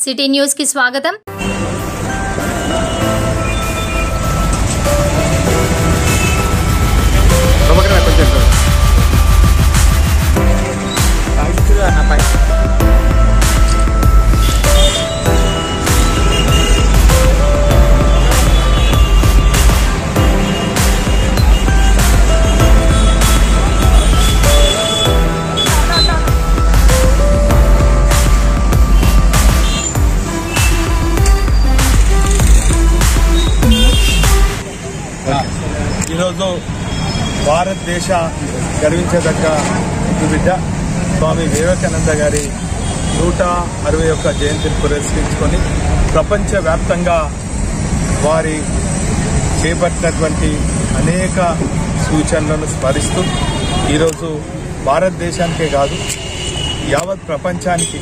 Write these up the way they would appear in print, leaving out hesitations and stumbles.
City news కి స్వాగతం। ఈరోజు భారతదేశ గర్వించదగ్గ బిడ్డ స్వామి వివేకానంద గారి 161వ జయంతిని పురస్కరించుకొని ప్రపంచవ్యాప్తంగా వారి చేపట్టినటువంటి అనేక సూచనలను స్మరిస్తూ ఈరోజు భారతదేశానికే కాదు యావత్ ప్రపంచానికి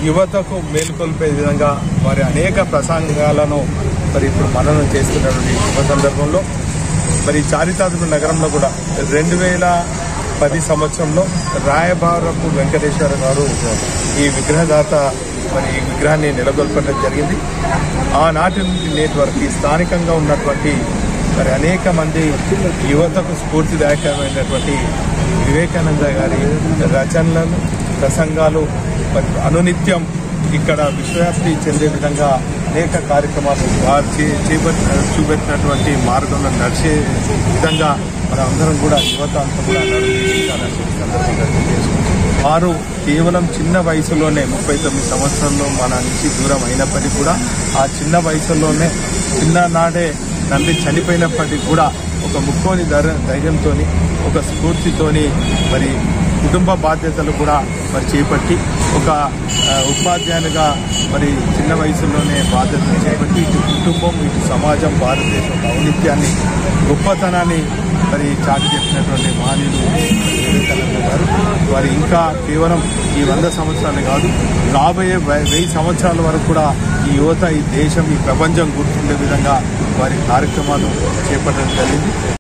యువతకు మేలుకొల్పే విధంగా వారి అనేక ప్రసంగాలను ఇప్పుడు మననం చేస్తున్నటువంటి శుభ సందర్భంలో చారిత్రక నగరంలో కూడా 2010 సంవత్సరంలో రాయబారపు వెంకటేశ్వర గారు ఈ విగ్రహదాత ఈ విగ్రహాన్ని నెలకొల్పడం జరిగింది। ఆనాటి నుండి నేటి వరకు స్థానికంగా ఉన్నటువంటి అనేక మంది యువతకు స్ఫూర్తిదాయకమైనటువంటి వివేకానంద గారి రచనలను ప్రసంగాలు అనునిత్యం ఇక్కడ విశ్వవ్యాప్తి చెందే విధంగా అనేక కార్యక్రమాలు వారు చూపెట్టినటువంటి మార్గంలో నడిచే విధంగా అందరం కూడా యువత అంతా కూడా వారు కేవలం చిన్న వయసులోనే 39 సంవత్సరంలో మన నుంచి దూరం అయినప్పటికీ కూడా ఆ చిన్న వయసులోనే చిన్ననాడే తండ్రి చనిపోయినప్పటికీ కూడా ఒక ముక్కోని ధైర్యంతో ఒక స్ఫూర్తితోని కుటుంబ బాధ్యతలు కూడా చేపట్టి ఒక ఉపాధ్యాయునిగా చిన్న వయసులోనే బాధ్యతలు చేపట్టి ఇటు కుటుంబం ఇటు సమాజం భారతదేశం ఔన్నత్యాన్ని గొప్పతనాన్ని చాటి చెప్పినటువంటి మహనీయులు వివేకానంద గారు వారు ఇంకా కేవలం ఈ 100 సంవత్సరాలు కాదు రాబోయే 1000 సంవత్సరాల వరకు కూడా ఈ యువత ఈ దేశం ఈ ప్రపంచం గుర్తుండే విధంగా వారి కార్యక్రమాలు చేపట్టడం జరిగింది।